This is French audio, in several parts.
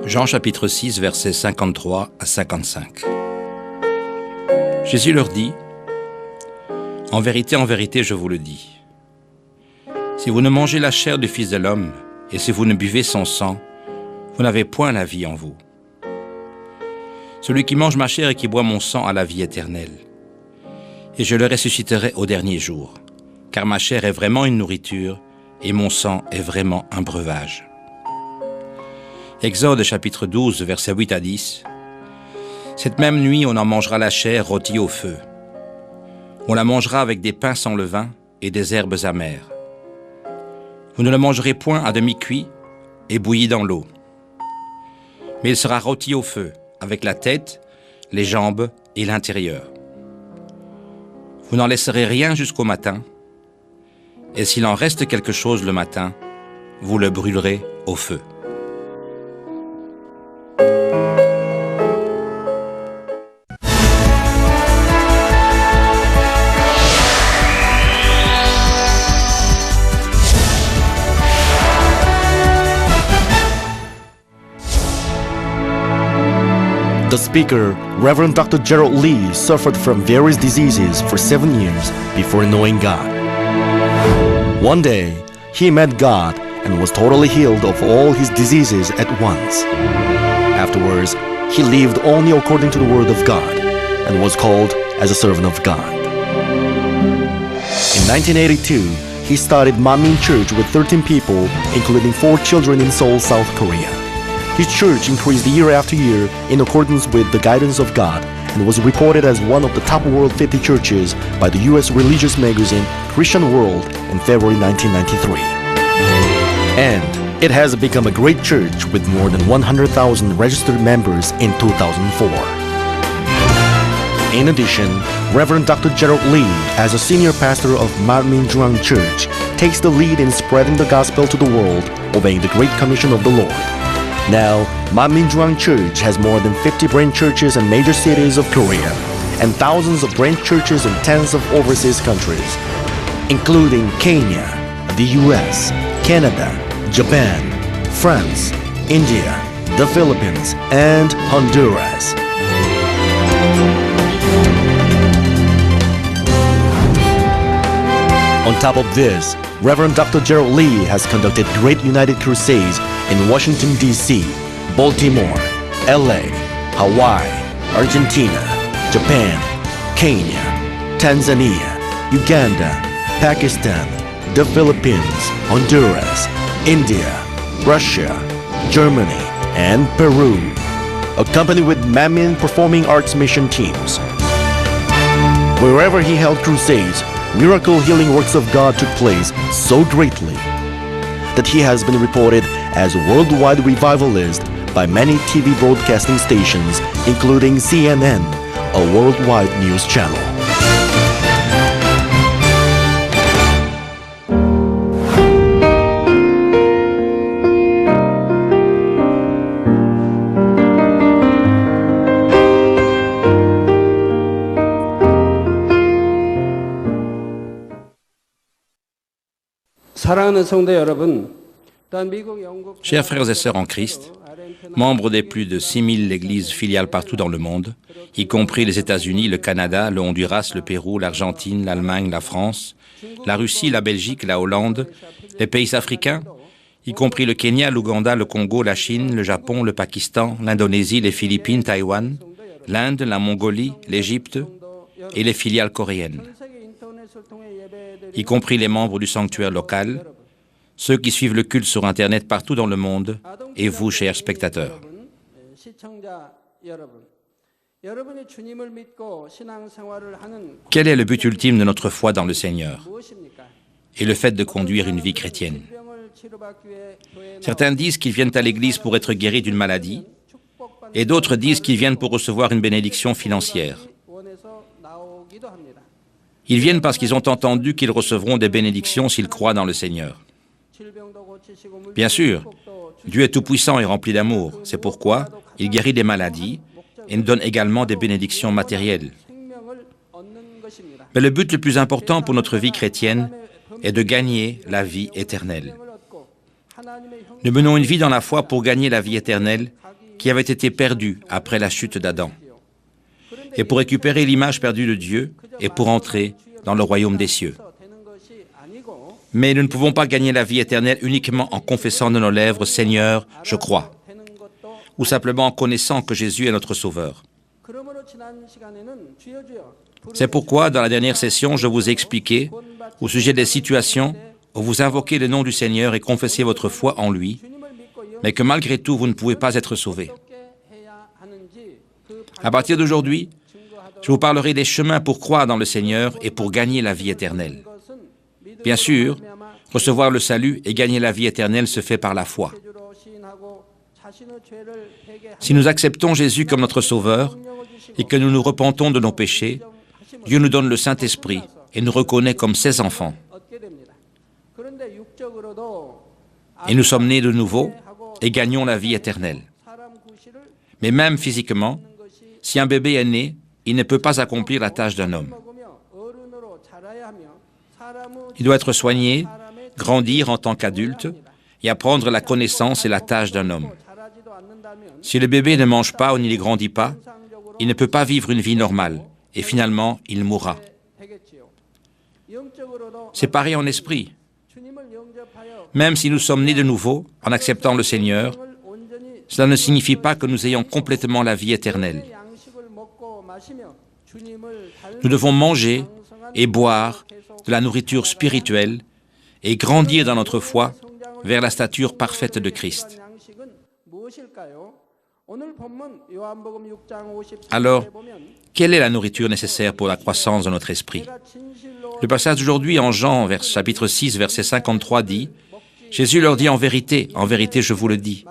Jean chapitre 6, versets 53 à 55. Jésus leur dit, « En vérité, je vous le dis. Si vous ne mangez la chair du Fils de l'homme, et si vous ne buvez son sang, vous n'avez point la vie en vous. Celui qui mange ma chair et qui boit mon sang a la vie éternelle. Et je le ressusciterai au dernier jour, car ma chair est vraiment une nourriture, et mon sang est vraiment un breuvage. » Exode chapitre 12, versets 8 à 10. Cette même nuit, on en mangera la chair rôtie au feu. On la mangera avec des pains sans levain et des herbes amères. Vous ne le mangerez point à demi-cuit et bouilli dans l'eau. Mais il sera rôti au feu, avec la tête, les jambes et l'intérieur. Vous n'en laisserez rien jusqu'au matin, et s'il en reste quelque chose le matin, vous le brûlerez au feu. The speaker, Reverend Dr. Gerald Lee, suffered from various diseases for 7 years before knowing God. One day, he met God and was totally healed of all his diseases at once. Afterwards, he lived only according to the Word of God and was called as a servant of God. In 1982, he started Manmin Church with 13 people, including 4 children in Seoul, South Korea. His church increased year after year in accordance with the guidance of God and was reported as one of the top World 50 churches by the U.S. religious magazine Christian World in February 1993. And it has become a great church with more than 100,000 registered members in 2004. In addition, Reverend Dr. Gerald Lee, as a senior pastor of Manmin Jurang Church, takes the lead in spreading the gospel to the world, obeying the Great Commission of the Lord. Now, Manmin Jurang Church has more than 50 branch churches in major cities of Korea and thousands of branch churches in tens of overseas countries, including Kenya, the US, Canada, Japan, France, India, the Philippines, and Honduras. On top of this, Reverend Dr. Gerald Lee has conducted great United Crusades in Washington, D.C., Baltimore, L.A., Hawaii, Argentina, Japan, Kenya, Tanzania, Uganda, Pakistan, the Philippines, Honduras, India, Russia, Germany, and Peru, accompanied with Manmin Performing Arts mission teams. Wherever he held crusades, miracle healing works of God took place so greatly that he has been reported as a worldwide revivalist by many TV broadcasting stations, including CNN, a worldwide news channel. Chers frères et sœurs en Christ, membres des plus de 6000 églises filiales partout dans le monde, y compris les États-Unis, le Canada, le Honduras, le Pérou, l'Argentine, l'Allemagne, la France, la Russie, la Belgique, la Hollande, les pays africains, y compris le Kenya, l'Ouganda, le Congo, la Chine, le Japon, le Pakistan, l'Indonésie, les Philippines, Taïwan, l'Inde, la Mongolie, l'Égypte et les filiales coréennes, y compris les membres du sanctuaire local, ceux qui suivent le culte sur Internet partout dans le monde, et vous, chers spectateurs. Quel est le but ultime de notre foi dans le Seigneur et le fait de conduire une vie chrétienne? Certains disent qu'ils viennent à l'église pour être guéris d'une maladie, et d'autres disent qu'ils viennent pour recevoir une bénédiction financière. Ils viennent parce qu'ils ont entendu qu'ils recevront des bénédictions s'ils croient dans le Seigneur. Bien sûr, Dieu est tout-puissant et rempli d'amour. C'est pourquoi il guérit des maladies et nous donne également des bénédictions matérielles. Mais le but le plus important pour notre vie chrétienne est de gagner la vie éternelle. Nous menons une vie dans la foi pour gagner la vie éternelle qui avait été perdu après la chute d'Adam, et pour récupérer l'image perdue de Dieu et pour entrer dans le royaume des cieux. Mais nous ne pouvons pas gagner la vie éternelle uniquement en confessant de nos lèvres « Seigneur, je crois », ou simplement en connaissant que Jésus est notre Sauveur. C'est pourquoi, dans la dernière session, je vous ai expliqué, au sujet des situations où vous invoquez le nom du Seigneur et confessez votre foi en lui, mais que malgré tout, vous ne pouvez pas être sauvés. À partir d'aujourd'hui, je vous parlerai des chemins pour croire dans le Seigneur et pour gagner la vie éternelle. Bien sûr, recevoir le salut et gagner la vie éternelle se fait par la foi. Si nous acceptons Jésus comme notre Sauveur et que nous nous repentons de nos péchés, Dieu nous donne le Saint-Esprit et nous reconnaît comme ses enfants. Et nous sommes nés de nouveau et gagnons la vie éternelle. Mais même physiquement, si un bébé est né, il ne peut pas accomplir la tâche d'un homme. Il doit être soigné, grandir en tant qu'adulte et apprendre la connaissance et la tâche d'un homme. Si le bébé ne mange pas ou ne grandit pas, il ne peut pas vivre une vie normale et finalement, il mourra. C'est pareil en esprit. Même si nous sommes nés de nouveau, en acceptant le Seigneur, cela ne signifie pas que nous ayons complètement la vie éternelle. Nous devons manger et boire de la nourriture spirituelle et grandir dans notre foi vers la stature parfaite de Christ. Alors, quelle est la nourriture nécessaire pour la croissance de notre esprit? Le passage d'aujourd'hui en Jean, chapitre 6, verset 53 dit « Jésus leur dit en vérité, je vous le dis,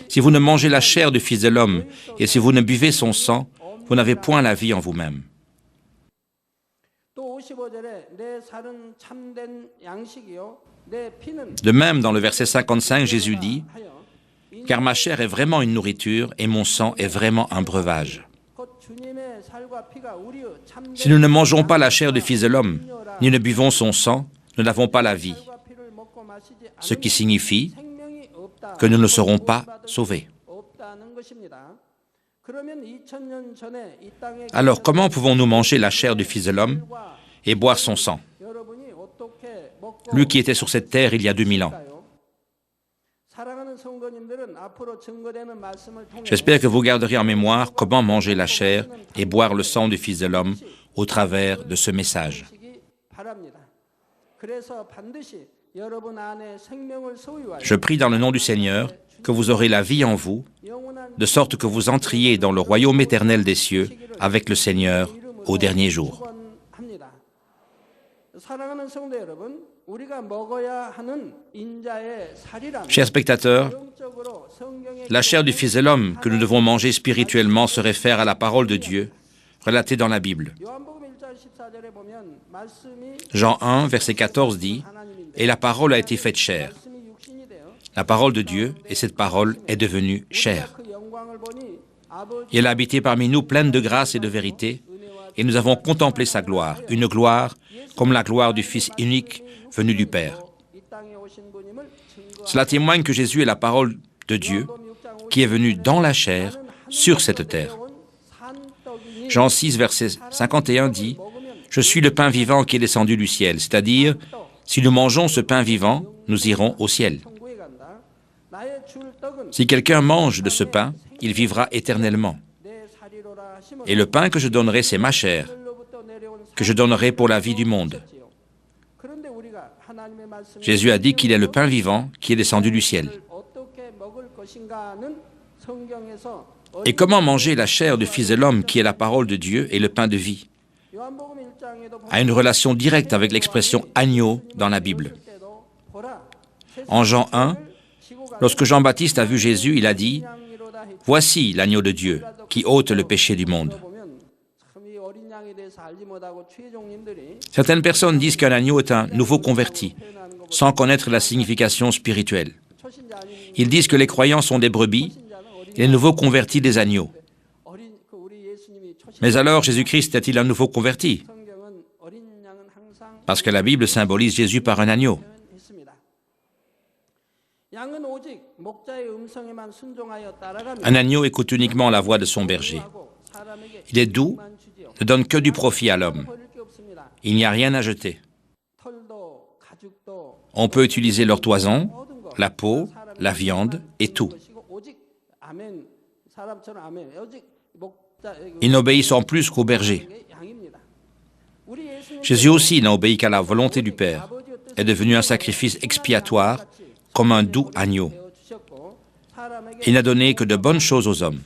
si vous ne mangez la chair du Fils de l'homme et si vous ne buvez son sang, vous n'avez point la vie en vous-même. » De même, dans le verset 55, Jésus dit « Car ma chair est vraiment une nourriture et mon sang est vraiment un breuvage. » Si nous ne mangeons pas la chair du Fils de l'homme, ni ne buvons son sang, nous n'avons pas la vie, ce qui signifie que nous ne serons pas sauvés. Alors, comment pouvons-nous manger la chair du Fils de l'homme et boire son sang? Lui qui était sur cette terre il y a 2000 ans. J'espère que vous garderez en mémoire comment manger la chair et boire le sang du Fils de l'homme au travers de ce message. Je prie dans le nom du Seigneur que vous aurez la vie en vous, de sorte que vous entriez dans le royaume éternel des cieux avec le Seigneur au dernier jour. Chers spectateurs, la chair du Fils de l'homme que nous devons manger spirituellement se réfère à la parole de Dieu, relatée dans la Bible. Jean 1, verset 14 dit « Et la parole a été faite chair. » La parole de Dieu, et cette parole est devenue chair. Et elle a habité parmi nous pleine de grâce et de vérité, et nous avons contemplé sa gloire, une gloire comme la gloire du Fils unique venu du Père. Cela témoigne que Jésus est la parole de Dieu qui est venu dans la chair sur cette terre. Jean 6, verset 51 dit « Je suis le pain vivant qui est descendu du ciel », c'est-à-dire, si nous mangeons ce pain vivant, nous irons au ciel. Si quelqu'un mange de ce pain, il vivra éternellement. Et le pain que je donnerai, c'est ma chair, que je donnerai pour la vie du monde. Jésus a dit qu'il est le pain vivant qui est descendu du ciel. Et comment manger la chair du Fils de l'homme qui est la parole de Dieu et le pain de vie? A une relation directe avec l'expression « agneau » dans la Bible. En Jean 1, lorsque Jean-Baptiste a vu Jésus, il a dit « Voici l'agneau de Dieu qui ôte le péché du monde. » Certaines personnes disent qu'un agneau est un nouveau converti, sans connaître la signification spirituelle. Ils disent que les croyants sont des brebis et les nouveaux convertis des agneaux. Mais alors, Jésus-Christ est-il un nouveau converti? Parce que la Bible symbolise Jésus par un agneau. Un agneau écoute uniquement la voix de son berger. Il est doux, ne donne que du profit à l'homme. Il n'y a rien à jeter. On peut utiliser leur toison, la peau, la viande et tout. Ils n'obéissent en plus qu'au berger. Jésus aussi n'a obéi qu'à la volonté du Père, est devenu un sacrifice expiatoire comme un doux agneau. Il n'a donné que de bonnes choses aux hommes.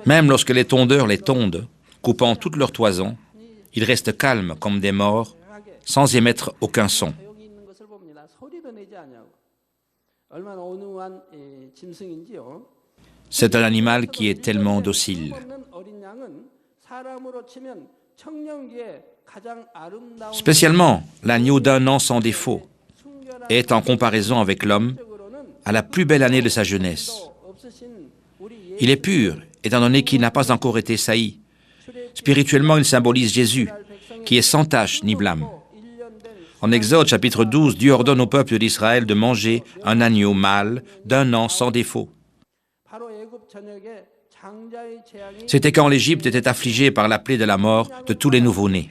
Même lorsque les tondeurs les tondent, coupant toute leur toison, ils restent calmes comme des morts, sans émettre aucun son. C'est un animal qui est tellement docile. Spécialement, l'agneau d'un an sans défaut est, en comparaison avec l'homme, à la plus belle année de sa jeunesse. Il est pur, étant donné qu'il n'a pas encore été sailli. Spirituellement, il symbolise Jésus, qui est sans tache ni blâme. En Exode chapitre 12, Dieu ordonne au peuple d'Israël de manger un agneau mâle d'un an sans défaut. C'était quand l'Égypte était affligée par la plaie de la mort de tous les nouveau-nés.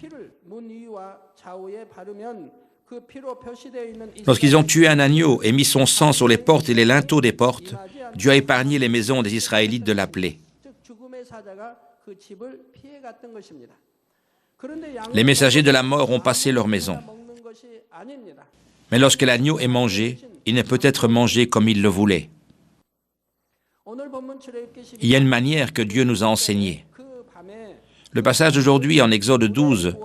Lorsqu'ils ont tué un agneau et mis son sang sur les portes et les linteaux des portes, Dieu a épargné les maisons des Israélites de la plaie. Les messagers de la mort ont passé leur maison. Mais lorsque l'agneau est mangé, il ne peut être mangé comme il le voulait. Il y a une manière que Dieu nous a enseignée. Le passage d'aujourd'hui en Exode 12,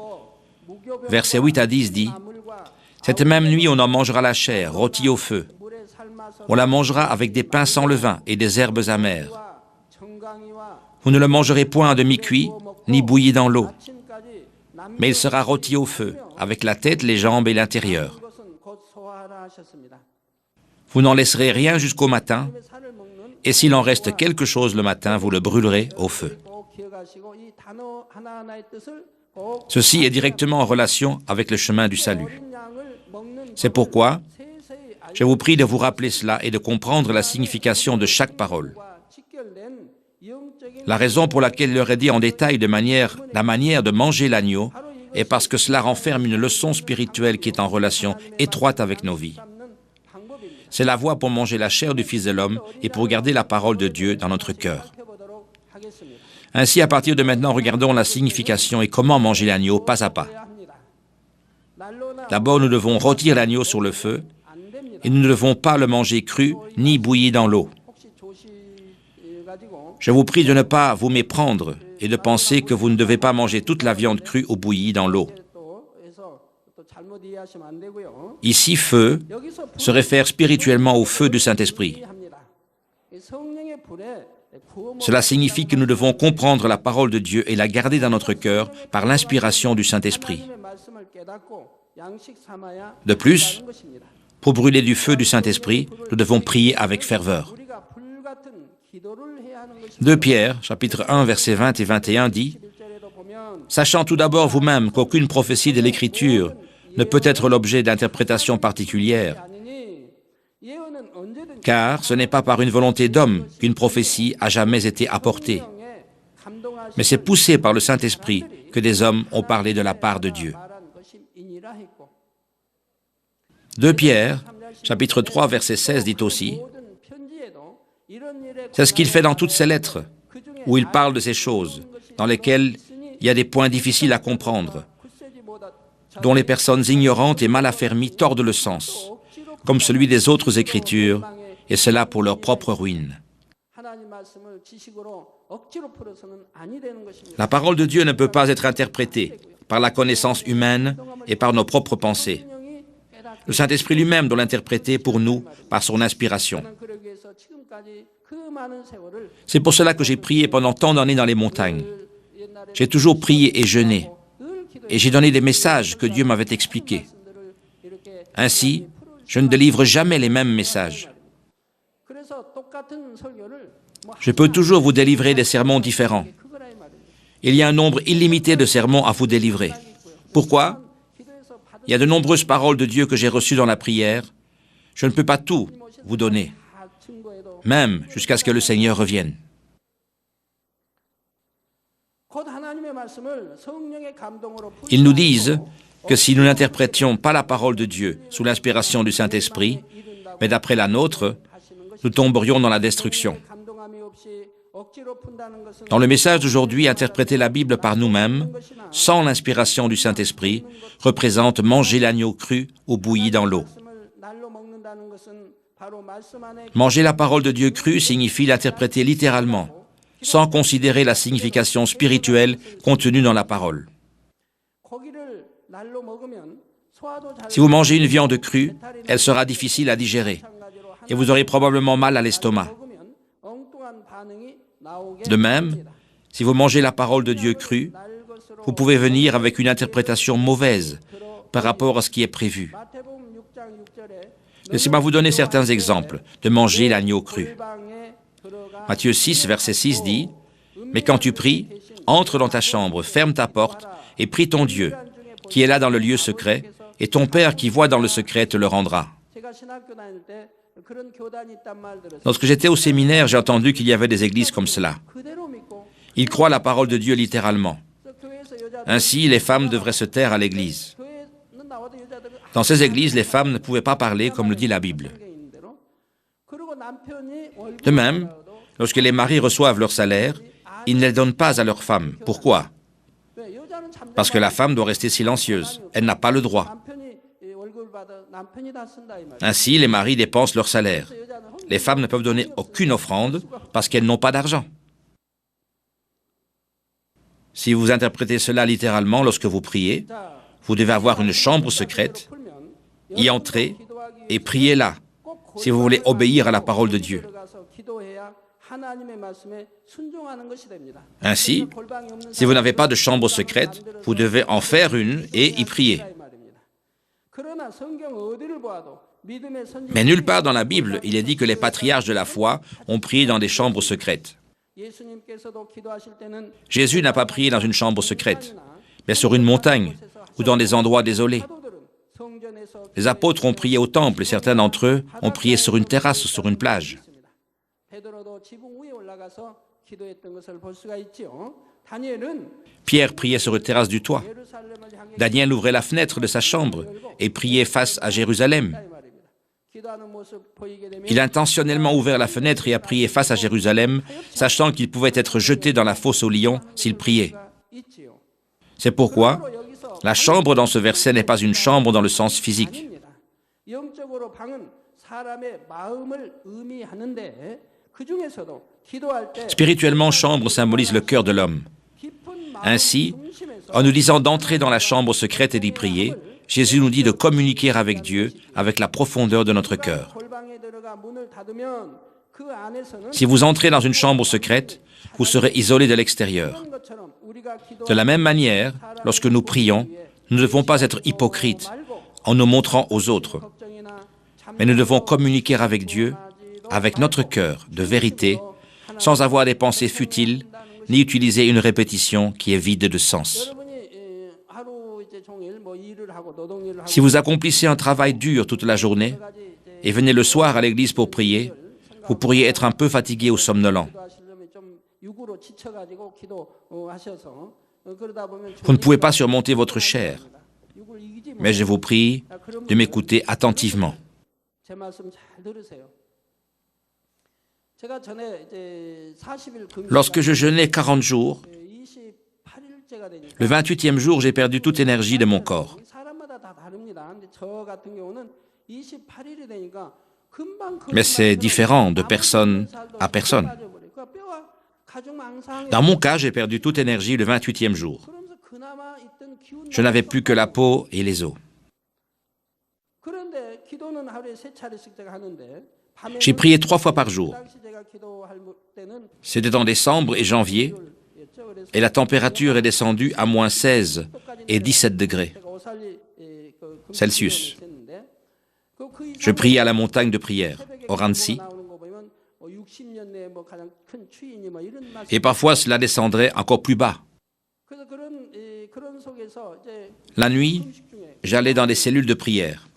versets 8 à 10 dit « Cette même nuit, on en mangera la chair, rôtie au feu. On la mangera avec des pains sans levain et des herbes amères. Vous ne le mangerez point à demi-cuit, ni bouilli dans l'eau. Mais il sera rôti au feu, avec la tête, les jambes et l'intérieur. Vous n'en laisserez rien jusqu'au matin, et s'il en reste quelque chose le matin, vous le brûlerez au feu. » Ceci est directement en relation avec le chemin du salut. C'est pourquoi je vous prie de vous rappeler cela et de comprendre la signification de chaque parole. La raison pour laquelle il leur est dit en détail la manière de manger l'agneau est parce que cela renferme une leçon spirituelle qui est en relation étroite avec nos vies. C'est la voie pour manger la chair du Fils de l'homme et pour garder la parole de Dieu dans notre cœur. Ainsi, à partir de maintenant, regardons la signification et comment manger l'agneau pas à pas. D'abord, nous devons rôtir l'agneau sur le feu et nous ne devons pas le manger cru ni bouilli dans l'eau. Je vous prie de ne pas vous méprendre et de penser que vous ne devez pas manger toute la viande crue ou bouillie dans l'eau. Ici, feu se réfère spirituellement au feu du Saint-Esprit. Cela signifie que nous devons comprendre la parole de Dieu et la garder dans notre cœur par l'inspiration du Saint-Esprit. De plus, pour brûler du feu du Saint-Esprit, nous devons prier avec ferveur. 2 Pierre, chapitre 1, versets 20 et 21 dit « Sachant tout d'abord vous-même qu'aucune prophétie de l'Écriture ne peut être l'objet d'interprétations particulières, car ce n'est pas par une volonté d'homme qu'une prophétie a jamais été apportée, mais c'est poussé par le Saint-Esprit que des hommes ont parlé de la part de Dieu. » 2 Pierre, chapitre 3, verset 16 dit aussi « C'est ce qu'il fait dans toutes ses lettres, où il parle de ces choses, dans lesquelles il y a des points difficiles à comprendre, dont les personnes ignorantes et mal affermies tordent le sens, comme celui des autres Écritures, et cela pour leur propre ruine. » La parole de Dieu ne peut pas être interprétée par la connaissance humaine et par nos propres pensées. Le Saint-Esprit lui-même doit l'interpréter pour nous par son inspiration. C'est pour cela que j'ai prié pendant tant d'années dans les montagnes. J'ai toujours prié et jeûné, et j'ai donné des messages que Dieu m'avait expliqués. Ainsi, je ne délivre jamais les mêmes messages. Je peux toujours vous délivrer des sermons différents. Il y a un nombre illimité de sermons à vous délivrer. Pourquoi? Il y a de nombreuses paroles de Dieu que j'ai reçues dans la prière. Je ne peux pas tout vous donner, même jusqu'à ce que le Seigneur revienne. Ils nous disent que si nous n'interprétions pas la parole de Dieu sous l'inspiration du Saint-Esprit, mais d'après la nôtre, nous tomberions dans la destruction. Dans le message d'aujourd'hui, interpréter la Bible par nous-mêmes, sans l'inspiration du Saint-Esprit, représente manger l'agneau cru ou bouilli dans l'eau. Manger la parole de Dieu crue signifie l'interpréter littéralement, sans considérer la signification spirituelle contenue dans la parole. Si vous mangez une viande crue, elle sera difficile à digérer et vous aurez probablement mal à l'estomac. De même, si vous mangez la parole de Dieu crue, vous pouvez venir avec une interprétation mauvaise par rapport à ce qui est prévu. Laissez-moi vous donner certains exemples de manger l'agneau cru. Matthieu 6, verset 6 dit « Mais quand tu pries, entre dans ta chambre, ferme ta porte et prie ton Dieu, qui est là dans le lieu secret, et ton Père qui voit dans le secret te le rendra. » Lorsque j'étais au séminaire, j'ai entendu qu'il y avait des églises comme cela. Ils croient la parole de Dieu littéralement. Ainsi, les femmes devraient se taire à l'église. Dans ces églises, les femmes ne pouvaient pas parler comme le dit la Bible. De même, lorsque les maris reçoivent leur salaire, ils ne les donnent pas à leurs femmes. Pourquoi? Parce que la femme doit rester silencieuse. Elle n'a pas le droit. Ainsi, les maris dépensent leur salaire. Les femmes ne peuvent donner aucune offrande parce qu'elles n'ont pas d'argent. Si vous interprétez cela littéralement lorsque vous priez, vous devez avoir une chambre secrète, y entrer et prier là, si vous voulez obéir à la parole de Dieu. Ainsi, si vous n'avez pas de chambre secrète, vous devez en faire une et y prier. Mais nulle part dans la Bible, il est dit que les patriarches de la foi ont prié dans des chambres secrètes. Jésus n'a pas prié dans une chambre secrète, mais sur une montagne ou dans des endroits désolés. Les apôtres ont prié au temple et certains d'entre eux ont prié sur une terrasse ou sur une plage. Pierre priait sur une terrasse du toit. Daniel ouvrait la fenêtre de sa chambre et priait face à Jérusalem. Il a intentionnellement ouvert la fenêtre et a prié face à Jérusalem, sachant qu'il pouvait être jeté dans la fosse aux lions s'il priait. C'est pourquoi la chambre dans ce verset n'est pas une chambre dans le sens physique. Spirituellement, chambre symbolise le cœur de l'homme. Ainsi, en nous disant d'entrer dans la chambre secrète et d'y prier, Jésus nous dit de communiquer avec Dieu avec la profondeur de notre cœur. Si vous entrez dans une chambre secrète, vous serez isolé de l'extérieur. De la même manière, lorsque nous prions, nous ne devons pas être hypocrites en nous montrant aux autres, mais nous devons communiquer avec Dieu, avec notre cœur de vérité, sans avoir des pensées futiles, ni utiliser une répétition qui est vide de sens. Si vous accomplissez un travail dur toute la journée et venez le soir à l'église pour prier, vous pourriez être un peu fatigué ou somnolent. Vous ne pouvez pas surmonter votre chair, mais je vous prie de m'écouter attentivement. Lorsque je jeûnais 40 jours, le 28e jour, j'ai perdu toute énergie de mon corps. Mais c'est différent de personne à personne. Dans mon cas, j'ai perdu toute énergie le 28e jour. Je n'avais plus que la peau et les os. J'ai prié 3 fois par jour. C'était en décembre et janvier, et la température est descendue à moins 16 et 17 degrés Celsius. Je priais à la montagne de prière, Oransi, et parfois cela descendrait encore plus bas. La nuit, j'allais dans des cellules de prière.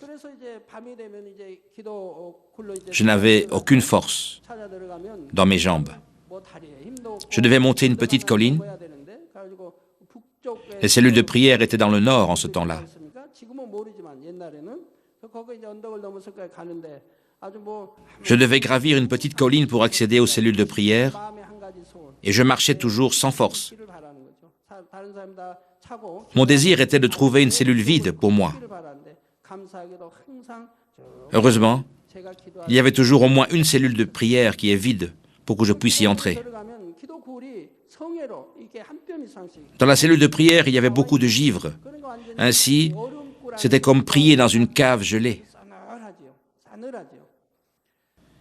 Je n'avais aucune force dans mes jambes. Je devais monter une petite colline. Les cellules de prière étaient dans le nord en ce temps-là. Je devais gravir une petite colline pour accéder aux cellules de prière et je marchais toujours sans force. Mon désir était de trouver une cellule vide pour moi. Heureusement, il y avait toujours au moins une cellule de prière qui est vide pour que je puisse y entrer. Dans la cellule de prière, il y avait beaucoup de givre. Ainsi, c'était comme prier dans une cave gelée.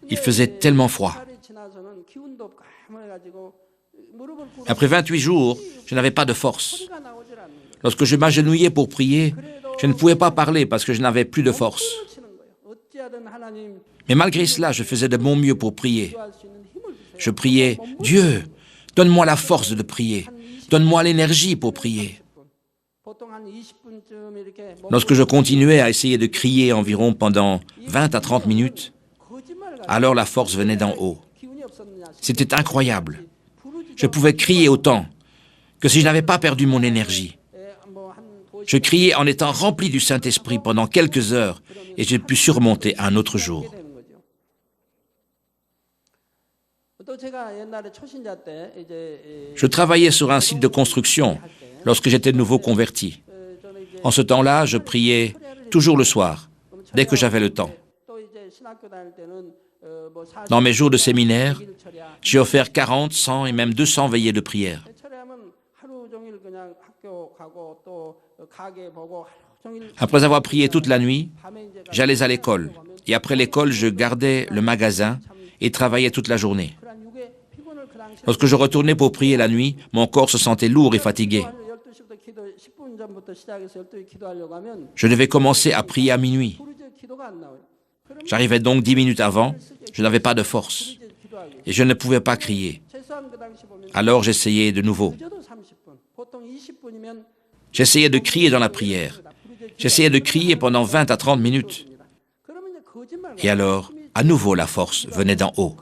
Il faisait tellement froid. Après 28 jours, je n'avais pas de force. Lorsque je m'agenouillais pour prier, je ne pouvais pas parler parce que je n'avais plus de force. Mais malgré cela, je faisais de mon mieux pour prier. Je priais, « Dieu, donne-moi la force de prier. Donne-moi l'énergie pour prier. » Lorsque je continuais à essayer de crier environ pendant 20 à 30 minutes, alors la force venait d'en haut. C'était incroyable. Je pouvais crier autant que si je n'avais pas perdu mon énergie. Je criais en étant rempli du Saint-Esprit pendant quelques heures et j'ai pu surmonter un autre jour. Je travaillais sur un site de construction lorsque j'étais de nouveau converti. En ce temps-là, je priais toujours le soir, dès que j'avais le temps. Dans mes jours de séminaire, j'ai offert 40, 100 et même 200 veillées de prière. Après avoir prié toute la nuit, j'allais à l'école. Et après l'école, je gardais le magasin et travaillais toute la journée. Lorsque je retournais pour prier la nuit, mon corps se sentait lourd et fatigué. Je devais commencer à prier à minuit. J'arrivais donc 10 minutes avant, je n'avais pas de force et je ne pouvais pas crier. Alors j'essayais de nouveau. J'essayais de crier dans la prière. J'essayais de crier pendant 20 à 30 minutes. Et alors, à nouveau, la force venait d'en haut.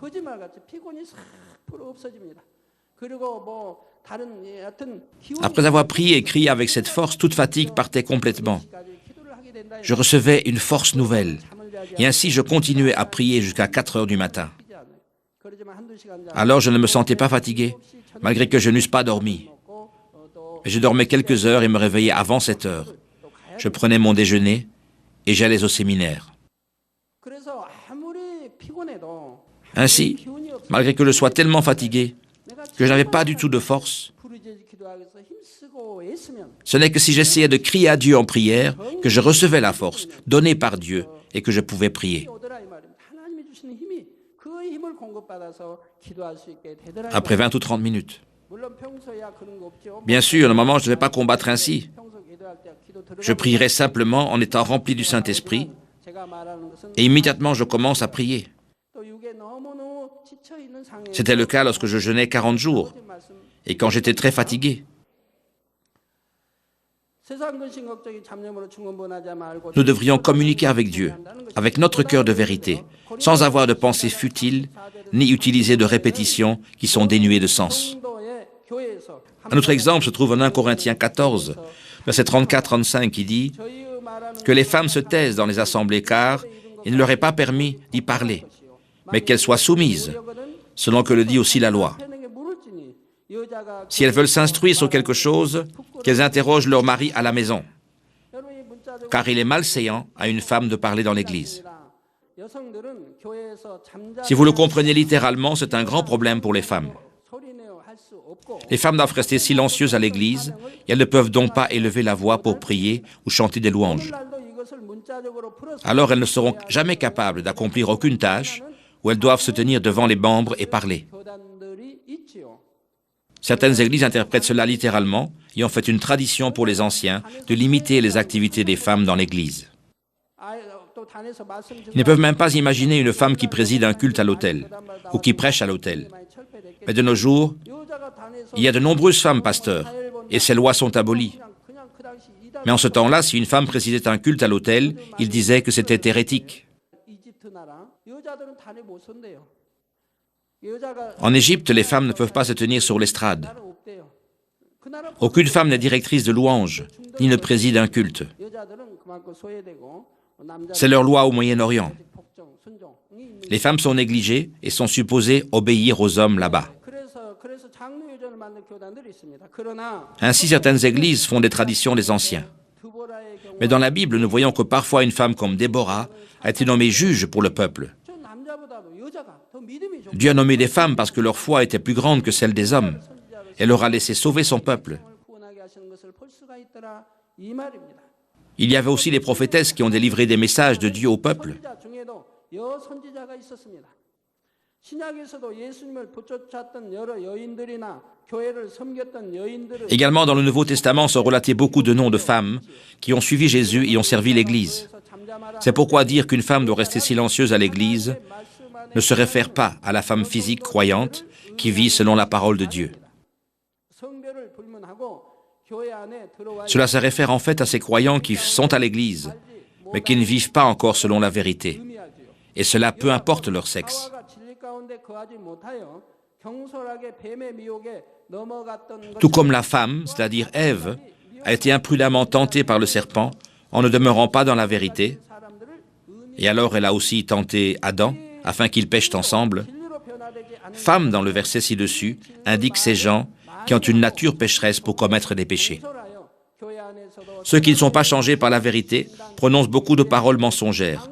Après avoir prié et crié avec cette force, toute fatigue partait complètement. Je recevais une force nouvelle. Et ainsi, je continuais à prier jusqu'à 4 heures du matin. Alors, je ne me sentais pas fatigué, malgré que je n'eusse pas dormi. Mais je dormais quelques heures et me réveillais avant 7 heures. Je prenais mon déjeuner et j'allais au séminaire. Ainsi, malgré que je sois tellement fatigué, que je n'avais pas du tout de force, ce n'est que si j'essayais de crier à Dieu en prière que je recevais la force donnée par Dieu et que je pouvais prier. Après 20 ou 30 minutes. Bien sûr, normalement, je ne devais pas combattre ainsi. Je prierais simplement en étant rempli du Saint-Esprit et immédiatement je commence à prier. C'était le cas lorsque je jeûnais 40 jours et quand j'étais très fatigué. Nous devrions communiquer avec Dieu, avec notre cœur de vérité, sans avoir de pensées futiles, ni utiliser de répétitions qui sont dénuées de sens. Un autre exemple se trouve en 1 Corinthiens 14, verset 34-35, qui dit que les femmes se taisent dans les assemblées car il ne leur est pas permis d'y parler, mais qu'elles soient soumises, selon que le dit aussi la loi. Si elles veulent s'instruire sur quelque chose, qu'elles interrogent leur mari à la maison, car il est malséant à une femme de parler dans l'église. Si vous le comprenez littéralement, c'est un grand problème pour les femmes. Les femmes doivent rester silencieuses à l'église et elles ne peuvent donc pas élever la voix pour prier ou chanter des louanges. Alors elles ne seront jamais capables d'accomplir aucune tâche où elles doivent se tenir devant les membres et parler. Certaines églises interprètent cela littéralement et ont fait une tradition pour les anciens de limiter les activités des femmes dans l'église. Ils ne peuvent même pas imaginer une femme qui préside un culte à l'autel ou qui prêche à l'autel. Mais de nos jours, il y a de nombreuses femmes pasteurs et ces lois sont abolies. Mais en ce temps-là, si une femme présidait un culte à l'autel, il disait que c'était hérétique. En Égypte, les femmes ne peuvent pas se tenir sur l'estrade. Aucune femme n'est directrice de louange, ni ne préside un culte. C'est leur loi au Moyen-Orient. Les femmes sont négligées et sont supposées obéir aux hommes là-bas. Ainsi, certaines églises font des traditions des anciens. Mais dans la Bible, nous voyons que parfois une femme comme Déborah a été nommée juge pour le peuple. Dieu a nommé des femmes parce que leur foi était plus grande que celle des hommes. Elle leur a laissé sauver son peuple. Il y avait aussi les prophétesses qui ont délivré des messages de Dieu au peuple. Également, dans le Nouveau Testament sont relatés beaucoup de noms de femmes qui ont suivi Jésus et ont servi l'Église. C'est pourquoi dire qu'une femme doit rester silencieuse à l'Église ne se réfère pas à la femme physique croyante qui vit selon la parole de Dieu. Cela se réfère en fait à ces croyants qui sont à l'Église, mais qui ne vivent pas encore selon la vérité. Et cela peu importe leur sexe. Tout comme la femme, c'est-à-dire Ève, a été imprudemment tentée par le serpent en ne demeurant pas dans la vérité, et alors elle a aussi tenté Adam, afin qu'ils pêchent ensemble. Femme, dans le verset ci-dessus, indique ces gens qui ont une nature pécheresse pour commettre des péchés. Ceux qui ne sont pas changés par la vérité prononcent beaucoup de paroles mensongères,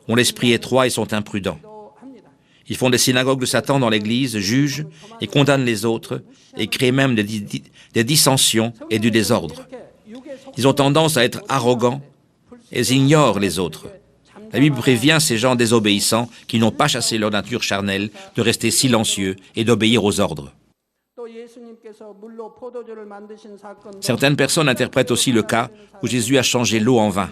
ont l'esprit étroit et sont imprudents. Ils font des synagogues de Satan dans l'Église, jugent et condamnent les autres et créent même des dissensions et du désordre. Ils ont tendance à être arrogants et ils ignorent les autres. La Bible prévient ces gens désobéissants qui n'ont pas chassé leur nature charnelle de rester silencieux et d'obéir aux ordres. Certaines personnes interprètent aussi le cas où Jésus a changé l'eau en vin,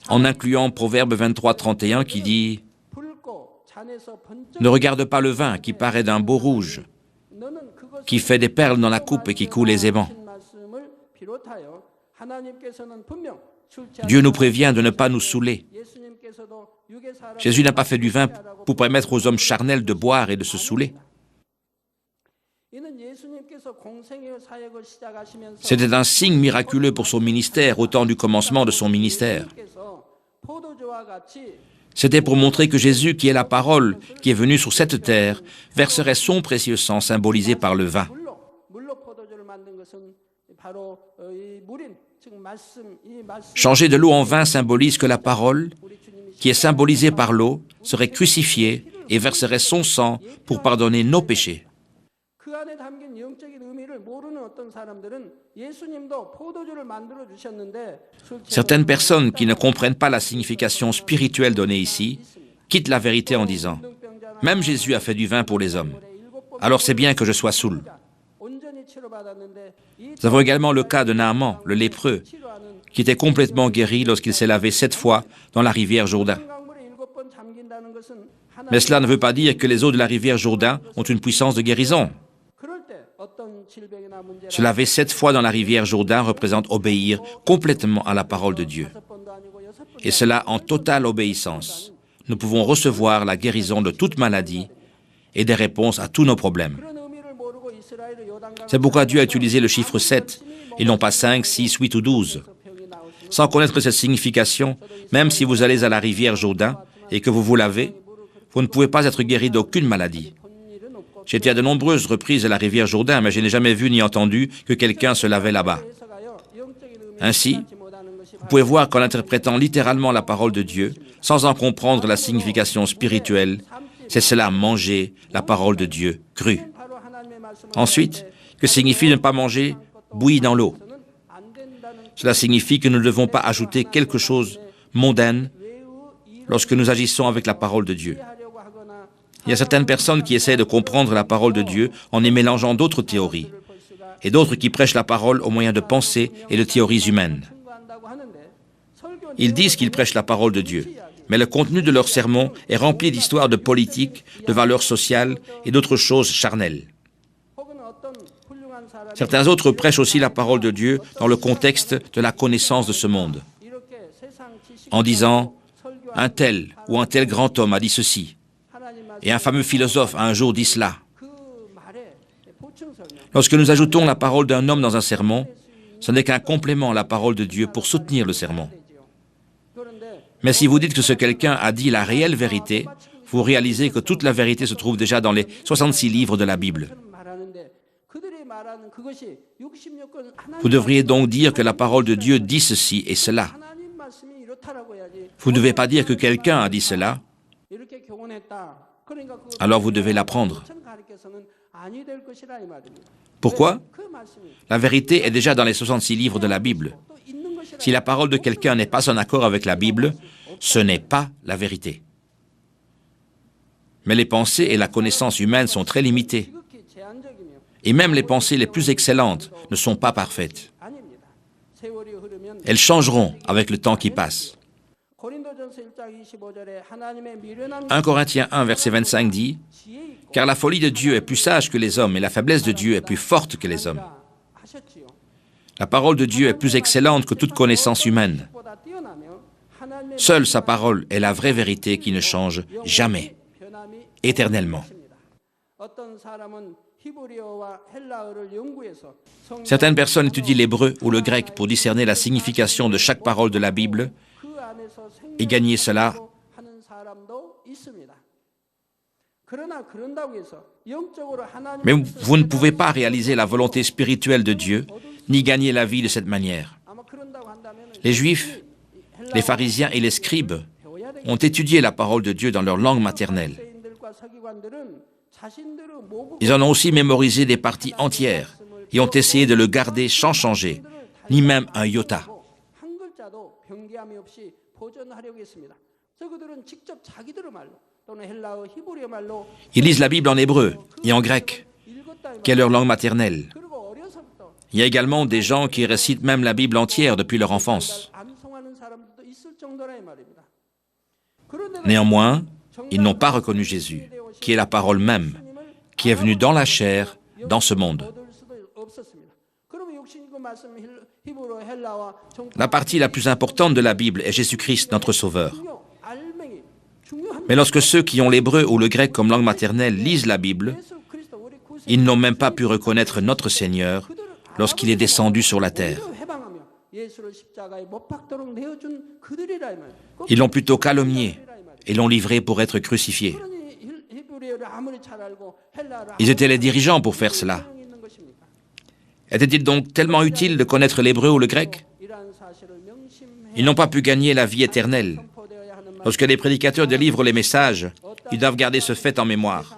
en incluant Proverbe 23, 31 qui dit « Ne regarde pas le vin qui paraît d'un beau rouge, qui fait des perles dans la coupe et qui coule aisément. » Dieu nous prévient de ne pas nous saouler. Jésus n'a pas fait du vin pour permettre aux hommes charnels de boire et de se saouler. C'était un signe miraculeux pour son ministère au temps du commencement de son ministère. C'était pour montrer que Jésus, qui est la parole, qui est venu sur cette terre, verserait son précieux sang symbolisé par le vin. Changer de l'eau en vin symbolise que la parole, qui est symbolisée par l'eau, serait crucifiée et verserait son sang pour pardonner nos péchés. Certaines personnes qui ne comprennent pas la signification spirituelle donnée ici quittent la vérité en disant « Même Jésus a fait du vin pour les hommes, alors c'est bien que je sois saoul. » Nous avons également le cas de Naaman, le lépreux, qui était complètement guéri lorsqu'il s'est lavé 7 fois dans la rivière Jourdain. Mais cela ne veut pas dire que les eaux de la rivière Jourdain ont une puissance de guérison. Se laver 7 fois dans la rivière Jourdain représente obéir complètement à la parole de Dieu. Et cela en totale obéissance. Nous pouvons recevoir la guérison de toute maladie et des réponses à tous nos problèmes. C'est pourquoi Dieu a utilisé le chiffre 7, et non pas 5, 6, 8 ou 12. Sans connaître cette signification, même si vous allez à la rivière Jourdain et que vous vous lavez, vous ne pouvez pas être guéri d'aucune maladie. J'ai été à de nombreuses reprises à la rivière Jourdain, mais je n'ai jamais vu ni entendu que quelqu'un se lavait là-bas. Ainsi, vous pouvez voir qu'en interprétant littéralement la parole de Dieu, sans en comprendre la signification spirituelle, c'est cela manger la parole de Dieu crue. Ensuite, que signifie ne pas manger bouilli dans l'eau? Cela signifie que nous ne devons pas ajouter quelque chose mondaine lorsque nous agissons avec la parole de Dieu. Il y a certaines personnes qui essaient de comprendre la parole de Dieu en y mélangeant d'autres théories, et d'autres qui prêchent la parole au moyen de pensées et de théories humaines. Ils disent qu'ils prêchent la parole de Dieu, mais le contenu de leur sermon est rempli d'histoires de politique, de valeurs sociales et d'autres choses charnelles. Certains autres prêchent aussi la parole de Dieu dans le contexte de la connaissance de ce monde, en disant « un tel ou un tel grand homme a dit ceci, et un fameux philosophe a un jour dit cela ». Lorsque nous ajoutons la parole d'un homme dans un sermon, ce n'est qu'un complément à la parole de Dieu pour soutenir le sermon. Mais si vous dites que ce quelqu'un a dit la réelle vérité, vous réalisez que toute la vérité se trouve déjà dans les 66 livres de la Bible. Vous devriez donc dire que la parole de Dieu dit ceci et cela. Vous ne devez pas dire que quelqu'un a dit cela, alors vous devez l'apprendre. Pourquoi? La vérité est déjà dans les 66 livres de la Bible. Si la parole de quelqu'un n'est pas en accord avec la Bible, ce n'est pas la vérité. Mais les pensées et la connaissance humaine sont très limitées. Et même les pensées les plus excellentes ne sont pas parfaites. Elles changeront avec le temps qui passe. 1 Corinthiens 1, verset 25 dit « Car la folie de Dieu est plus sage que les hommes et la faiblesse de Dieu est plus forte que les hommes. » La parole de Dieu est plus excellente que toute connaissance humaine. Seule sa parole est la vraie vérité qui ne change jamais, éternellement. Certaines personnes étudient l'hébreu ou le grec pour discerner la signification de chaque parole de la Bible et gagner cela. Mais vous ne pouvez pas réaliser la volonté spirituelle de Dieu, ni gagner la vie de cette manière. Les Juifs, les pharisiens et les scribes ont étudié la parole de Dieu dans leur langue maternelle. Ils en ont aussi mémorisé des parties entières et ont essayé de le garder sans changer, ni même un iota. Ils lisent la Bible en hébreu et en grec, qui est leur langue maternelle. Il y a également des gens qui récitent même la Bible entière depuis leur enfance. Néanmoins, ils n'ont pas reconnu Jésus, qui est la parole même, qui est venue dans la chair, dans ce monde. La partie la plus importante de la Bible est Jésus-Christ, notre Sauveur. Mais lorsque ceux qui ont l'hébreu ou le grec comme langue maternelle lisent la Bible, ils n'ont même pas pu reconnaître notre Seigneur lorsqu'il est descendu sur la terre. Ils l'ont plutôt calomnié et l'ont livré pour être crucifié. Ils étaient les dirigeants pour faire cela. Était-il donc tellement utile de connaître l'hébreu ou le grec? Ils n'ont pas pu gagner la vie éternelle. Lorsque les prédicateurs délivrent les messages, ils doivent garder ce fait en mémoire.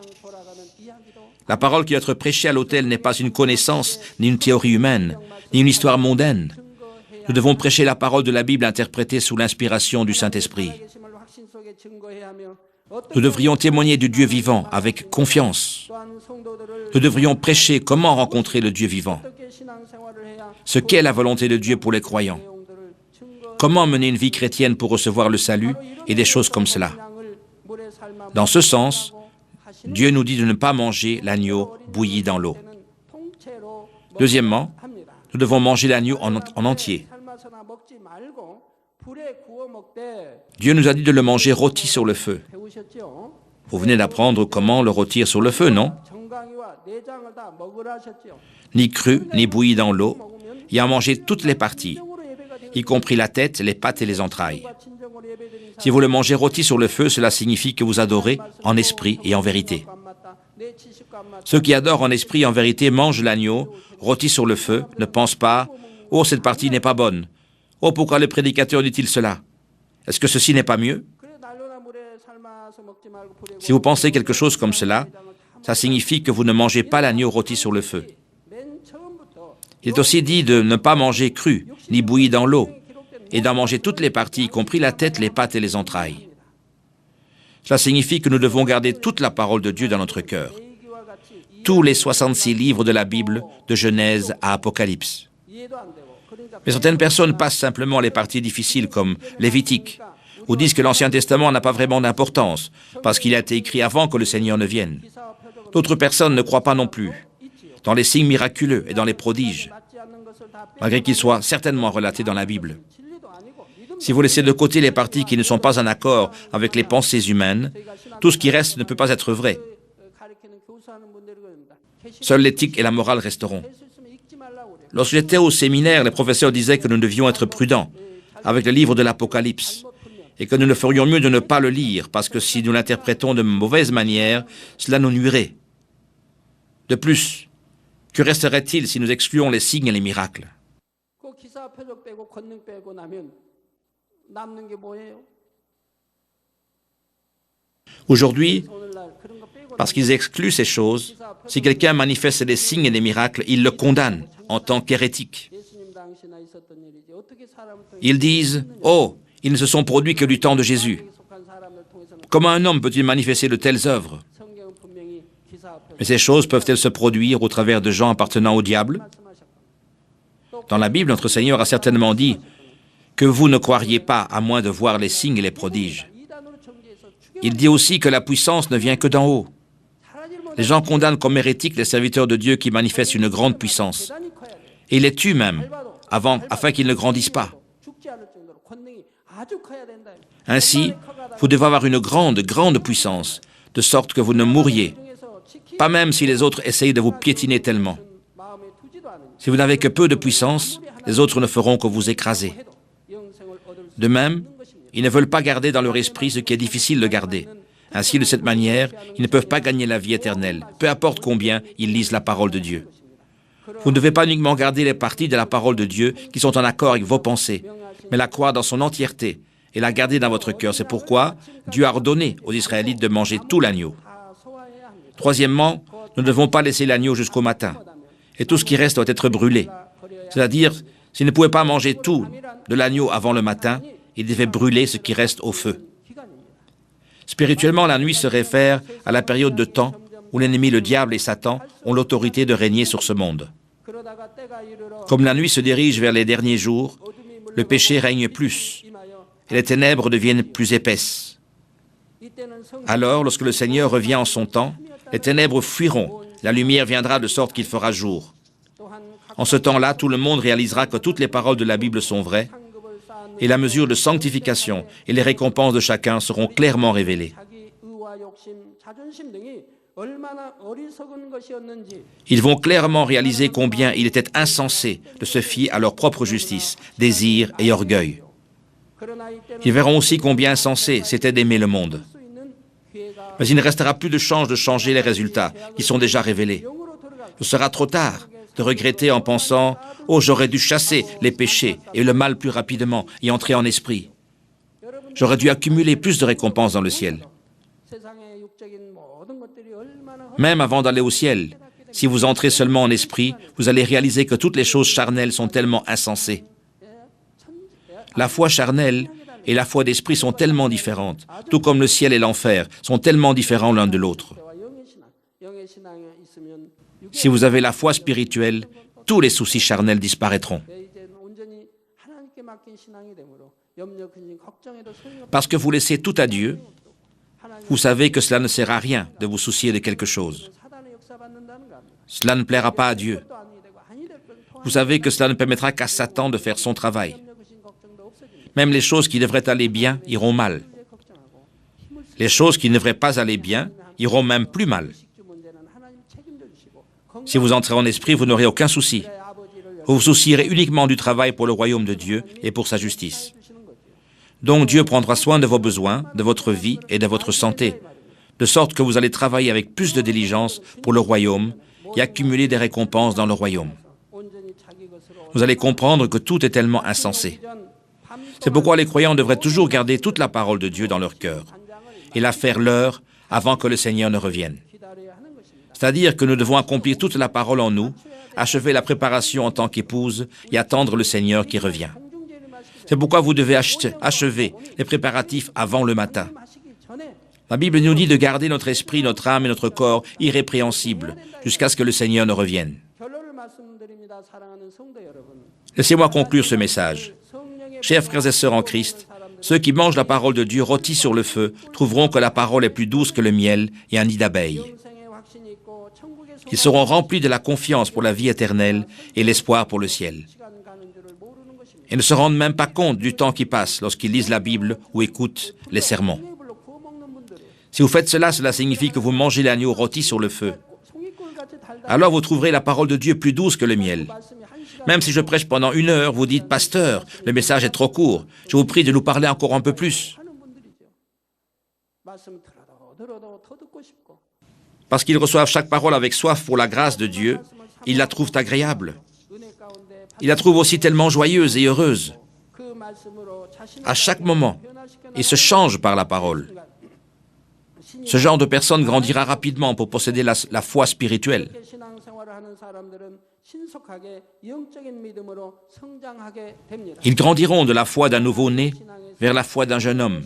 La parole qui doit être prêchée à l'autel n'est pas une connaissance, ni une théorie humaine, ni une histoire mondaine. Nous devons prêcher la parole de la Bible interprétée sous l'inspiration du Saint-Esprit. Nous devrions témoigner du Dieu vivant avec confiance. Nous devrions prêcher comment rencontrer le Dieu vivant. Ce qu'est la volonté de Dieu pour les croyants. Comment mener une vie chrétienne pour recevoir le salut et des choses comme cela. Dans ce sens, Dieu nous dit de ne pas manger l'agneau bouilli dans l'eau. Deuxièmement, nous devons manger l'agneau en entier. Dieu nous a dit de le manger rôti sur le feu. Vous venez d'apprendre comment le rôtir sur le feu, non? Ni cru, ni bouilli dans l'eau, et à manger toutes les parties, y compris la tête, les pattes et les entrailles. Si vous le mangez rôti sur le feu, cela signifie que vous adorez en esprit et en vérité. Ceux qui adorent en esprit et en vérité mangent l'agneau, rôti sur le feu, ne pensent pas « Oh, cette partie n'est pas bonne. Oh, pourquoi le prédicateur dit-il cela? Est-ce que ceci n'est pas mieux ?» Si vous pensez quelque chose comme cela, ça signifie que vous ne mangez pas l'agneau rôti sur le feu. Il est aussi dit de ne pas manger cru, ni bouilli dans l'eau, et d'en manger toutes les parties, y compris la tête, les pattes et les entrailles. Cela signifie que nous devons garder toute la parole de Dieu dans notre cœur. Tous les 66 livres de la Bible, de Genèse à Apocalypse. Mais certaines personnes passent simplement les parties difficiles comme Lévitique, ou disent que l'Ancien Testament n'a pas vraiment d'importance, parce qu'il a été écrit avant que le Seigneur ne vienne. D'autres personnes ne croient pas non plus. dans les signes miraculeux et dans les prodiges, malgré qu'ils soient certainement relatés dans la Bible. Si vous laissez de côté les parties qui ne sont pas en accord avec les pensées humaines, tout ce qui reste ne peut pas être vrai. Seule l'éthique et la morale resteront. Lorsque j'étais au séminaire, les professeurs disaient que nous devions être prudents avec le livre de l'Apocalypse et que nous ne ferions mieux de ne pas le lire parce que si nous l'interprétons de mauvaise manière, cela nous nuirait. De plus, que resterait-il si nous excluons les signes et les miracles? Aujourd'hui, parce qu'ils excluent ces choses, si quelqu'un manifeste des signes et des miracles, ils le condamnent en tant qu'hérétique. Ils disent « Oh, ils ne se sont produits que du temps de Jésus. Comment un homme peut-il manifester de telles œuvres? Mais ces choses peuvent-elles se produire au travers de gens appartenant au diable? Dans la Bible, notre Seigneur a certainement dit que vous ne croiriez pas à moins de voir les signes et les prodiges. Il dit aussi que la puissance ne vient que d'en haut. Les gens condamnent comme hérétiques les serviteurs de Dieu qui manifestent une grande puissance. Et ils les tuent même, afin qu'ils ne grandissent pas. Ainsi, vous devez avoir une grande, grande puissance, de sorte que vous ne mourriez, pas même si les autres essayent de vous piétiner tellement. Si vous n'avez que peu de puissance, les autres ne feront que vous écraser. De même, ils ne veulent pas garder dans leur esprit ce qui est difficile de garder. Ainsi, de cette manière, ils ne peuvent pas gagner la vie éternelle, peu importe combien ils lisent la parole de Dieu. Vous ne devez pas uniquement garder les parties de la parole de Dieu qui sont en accord avec vos pensées, mais la croire dans son entièreté et la garder dans votre cœur. C'est pourquoi Dieu a ordonné aux Israélites de manger tout l'agneau. Troisièmement, nous ne devons pas laisser l'agneau jusqu'au matin. Et tout ce qui reste doit être brûlé. C'est-à-dire, s'ils ne pouvaient pas manger tout de l'agneau avant le matin, ils devaient brûler ce qui reste au feu. Spirituellement, la nuit se réfère à la période de temps où l'ennemi, le diable et Satan ont l'autorité de régner sur ce monde. Comme la nuit se dirige vers les derniers jours, le péché règne plus et les ténèbres deviennent plus épaisses. Alors, lorsque le Seigneur revient en son temps, les ténèbres fuiront, la lumière viendra de sorte qu'il fera jour. En ce temps-là, tout le monde réalisera que toutes les paroles de la Bible sont vraies et la mesure de sanctification et les récompenses de chacun seront clairement révélées. Ils vont clairement réaliser combien il était insensé de se fier à leur propre justice, désir et orgueil. Ils verront aussi combien insensé c'était d'aimer le monde. Mais il ne restera plus de chance de changer les résultats qui sont déjà révélés. Ce sera trop tard de regretter en pensant « Oh, j'aurais dû chasser les péchés et le mal plus rapidement et entrer en esprit. J'aurais dû accumuler plus de récompenses dans le ciel. » Même avant d'aller au ciel, si vous entrez seulement en esprit, vous allez réaliser que toutes les choses charnelles sont tellement insensées. La foi charnelle et la foi d'esprit sont tellement différentes, tout comme le ciel et l'enfer sont tellement différents l'un de l'autre. Si vous avez la foi spirituelle, tous les soucis charnels disparaîtront. Parce que vous laissez tout à Dieu, vous savez que cela ne sert à rien de vous soucier de quelque chose. Cela ne plaira pas à Dieu. Vous savez que cela ne permettra qu'à Satan de faire son travail. Même les choses qui devraient aller bien iront mal. Les choses qui ne devraient pas aller bien iront même plus mal. Si vous entrez en esprit, vous n'aurez aucun souci. Vous vous soucierez uniquement du travail pour le royaume de Dieu et pour sa justice. Donc Dieu prendra soin de vos besoins, de votre vie et de votre santé, de sorte que vous allez travailler avec plus de diligence pour le royaume et accumuler des récompenses dans le royaume. Vous allez comprendre que tout est tellement insensé. C'est pourquoi les croyants devraient toujours garder toute la parole de Dieu dans leur cœur et la faire leur avant que le Seigneur ne revienne. C'est-à-dire que nous devons accomplir toute la parole en nous, achever la préparation en tant qu'épouse et attendre le Seigneur qui revient. C'est pourquoi vous devez achever les préparatifs avant le matin. La Bible nous dit de garder notre esprit, notre âme et notre corps irrépréhensibles jusqu'à ce que le Seigneur ne revienne. Laissez-moi conclure ce message. Chers frères et sœurs en Christ, ceux qui mangent la parole de Dieu rôtie sur le feu trouveront que la parole est plus douce que le miel et un nid d'abeilles. Ils seront remplis de la confiance pour la vie éternelle et l'espoir pour le ciel. Et ne se rendent même pas compte du temps qui passe lorsqu'ils lisent la Bible ou écoutent les sermons. Si vous faites cela, cela signifie que vous mangez l'agneau rôti sur le feu. Alors vous trouverez la parole de Dieu plus douce que le miel. Même si je prêche pendant 1 heure, vous dites « Pasteur, le message est trop court. Je vous prie de nous parler encore un peu plus. » Parce qu'ils reçoivent chaque parole avec soif pour la grâce de Dieu, ils la trouvent agréable. Ils la trouvent aussi tellement joyeuse et heureuse. À chaque moment, ils se changent par la parole. Ce genre de personne grandira rapidement pour posséder la foi spirituelle. Ils grandiront de la foi d'un nouveau-né vers la foi d'un jeune homme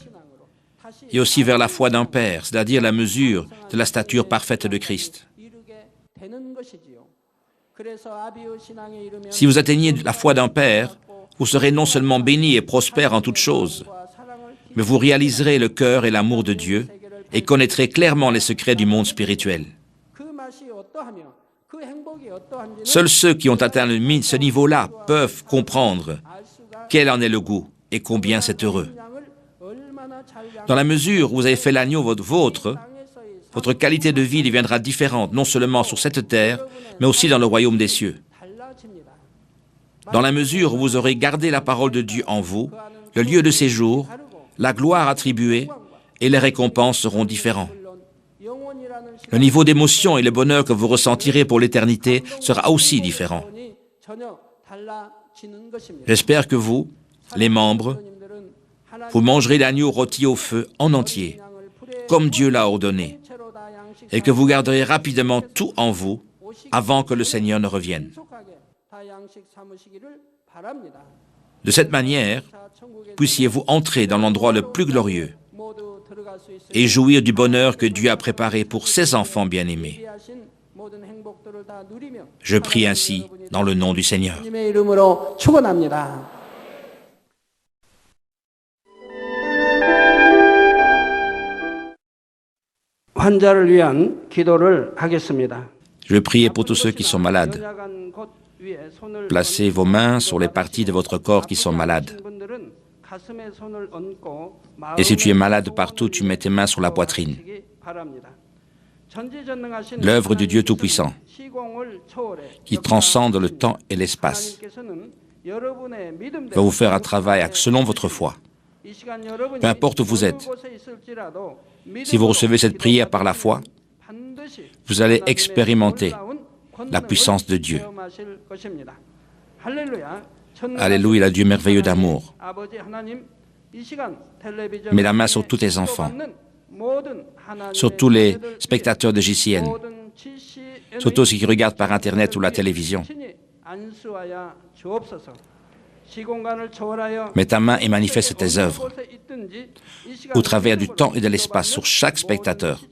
et aussi vers la foi d'un père, c'est-à-dire la mesure de la stature parfaite de Christ. Si vous atteignez la foi d'un père, vous serez non seulement béni et prospère en toutes choses, mais vous réaliserez le cœur et l'amour de Dieu et connaîtrez clairement les secrets du monde spirituel. Seuls ceux qui ont atteint ce niveau-là peuvent comprendre quel en est le goût et combien c'est heureux. Dans la mesure où vous avez fait l'agneau votre qualité de vie deviendra différente, non seulement sur cette terre, mais aussi dans le royaume des cieux. Dans la mesure où vous aurez gardé la parole de Dieu en vous, le lieu de séjour, la gloire attribuée et les récompenses seront différents. Le niveau d'émotion et le bonheur que vous ressentirez pour l'éternité sera aussi différent. J'espère que vous, les membres, vous mangerez l'agneau rôti au feu en entier, comme Dieu l'a ordonné, et que vous garderez rapidement tout en vous avant que le Seigneur ne revienne. De cette manière, puissiez-vous entrer dans l'endroit le plus glorieux et jouir du bonheur que Dieu a préparé pour ses enfants bien-aimés. Je prie ainsi dans le nom du Seigneur. Je vais prier pour tous ceux qui sont malades. Placez vos mains sur les parties de votre corps qui sont malades. Et si tu es malade partout, tu mets tes mains sur la poitrine. L'œuvre du Dieu Tout-Puissant, qui transcende le temps et l'espace, va vous faire un travail selon votre foi. Peu importe où vous êtes, si vous recevez cette prière par la foi, vous allez expérimenter la puissance de Dieu. Alléluia, Dieu merveilleux d'amour. Mets la main sur tous tes enfants, sur tous les spectateurs de JCN, sur tous ceux qui regardent par Internet ou la télévision. Mets ta main et manifeste tes œuvres au travers du temps et de l'espace sur chaque spectateur,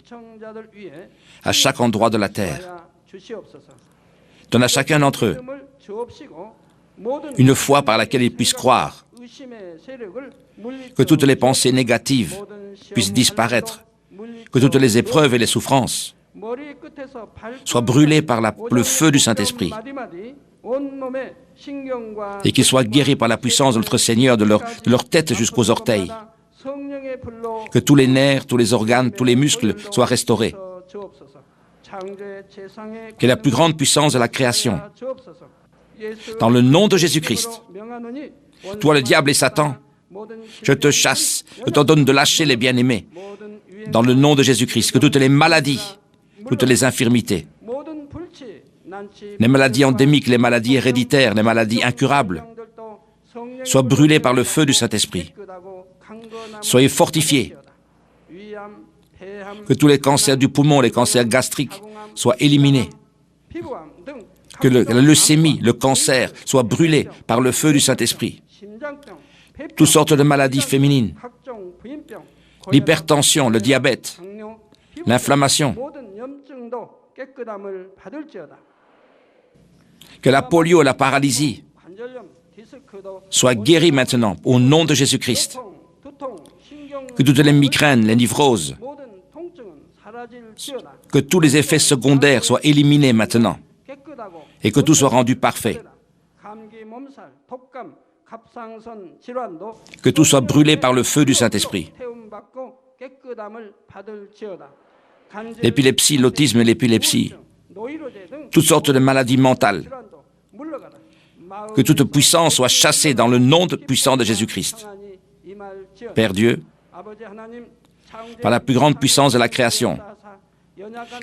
à chaque endroit de la terre. Donne à chacun d'entre eux une foi par laquelle ils puissent croire, que toutes les pensées négatives puissent disparaître, que toutes les épreuves et les souffrances soient brûlées par le feu du Saint-Esprit et qu'ils soient guéris par la puissance de notre Seigneur de leur tête jusqu'aux orteils, que tous les nerfs, tous les organes, tous les muscles soient restaurés, que la plus grande puissance de la création, dans le nom de Jésus-Christ, toi le diable et Satan, je te chasse, je t'ordonne de lâcher les bien-aimés, dans le nom de Jésus-Christ, que toutes les maladies, toutes les infirmités, les maladies endémiques, les maladies héréditaires, les maladies incurables, soient brûlées par le feu du Saint-Esprit. Soyez fortifiés. Que tous les cancers du poumon, les cancers gastriques soient éliminés. Que la leucémie, le cancer, soient brûlés par le feu du Saint-Esprit. Toutes sortes de maladies féminines, l'hypertension, le diabète, l'inflammation, que la polio et la paralysie soient guéris maintenant au nom de Jésus-Christ. Que toutes les migraines, les névroses Que tous les effets secondaires soient éliminés maintenant et que tout soit rendu parfait. Que tout soit brûlé par le feu du Saint-Esprit. L'épilepsie, l'autisme et l'épilepsie, toutes sortes de maladies mentales. Que toute puissance soit chassée dans le nom puissant de Jésus-Christ. Père Dieu, par la plus grande puissance de la création,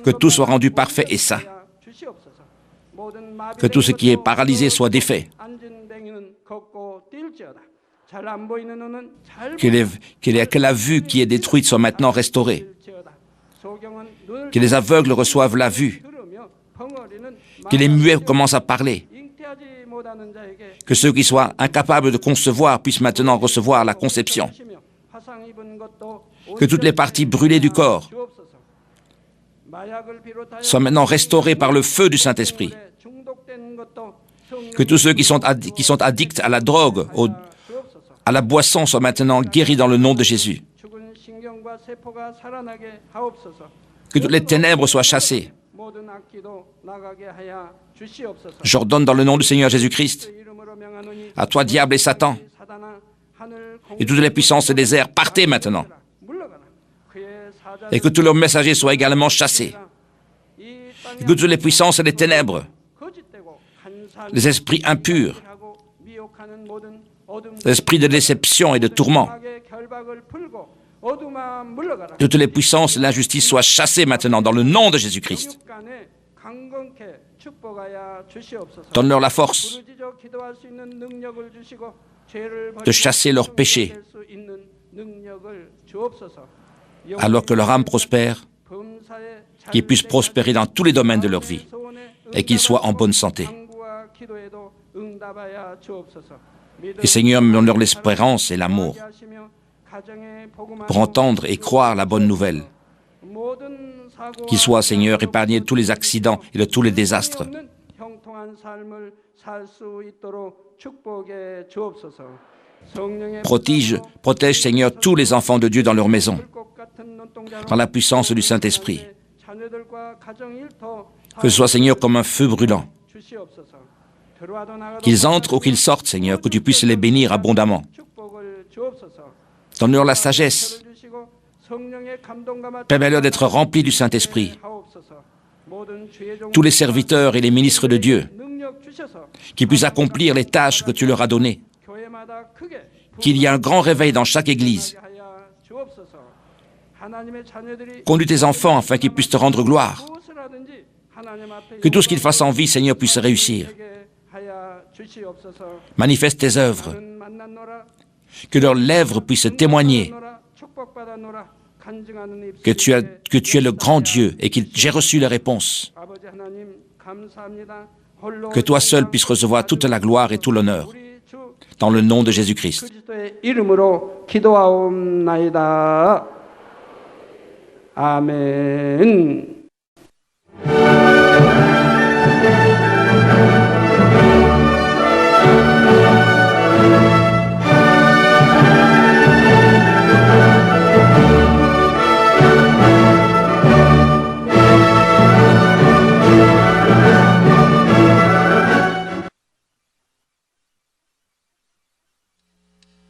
que tout soit rendu parfait et saint. Que tout ce qui est paralysé soit défait. Que la vue qui est détruite soit maintenant restaurée. Que les aveugles reçoivent la vue. Que les muets commencent à parler. Que ceux qui soient incapables de concevoir puissent maintenant recevoir la conception. Que toutes les parties brûlées du corps soient maintenant restaurées par le feu du Saint-Esprit. Que tous ceux qui sont addicts à la drogue, à la boisson soient maintenant guéris dans le nom de Jésus. Que toutes les ténèbres soient chassées. J'ordonne dans le nom du Seigneur Jésus-Christ, à toi diable et Satan, et toutes les puissances des airs, partez maintenant. Et que tous leurs messagers soient également chassés. Et que toutes les puissances des ténèbres, les esprits impurs, les esprits de déception et de tourment, toutes les puissances de l'injustice soient chassées maintenant dans le nom de Jésus-Christ. Donne-leur la force de chasser leurs péchés, alors que leur âme prospère, qu'ils puissent prospérer dans tous les domaines de leur vie et qu'ils soient en bonne santé. Et Seigneur, donne-leur l'espérance et l'amour pour entendre et croire la bonne nouvelle. Qu'ils soient, Seigneur, épargnés de tous les accidents et de tous les désastres. Protège, Seigneur, tous les enfants de Dieu dans leur maison, par la puissance du Saint-Esprit. Que ce soit, Seigneur, comme un feu brûlant. Qu'ils entrent ou qu'ils sortent, Seigneur, que tu puisses les bénir abondamment. Donne-leur la sagesse. Permets-leur d'être remplis du Saint-Esprit. Tous les serviteurs et les ministres de Dieu, qui puissent accomplir les tâches que tu leur as données. Qu'il y ait un grand réveil dans chaque église. Conduis tes enfants afin qu'ils puissent te rendre gloire. Que tout ce qu'ils fassent en vie, Seigneur, puisse réussir. Manifeste tes œuvres. Que leurs lèvres puissent témoigner que tu es le grand Dieu et que j'ai reçu les réponses. Que toi seul puisses recevoir toute la gloire et tout l'honneur. Dans le nom de Jésus-Christ. 아멘.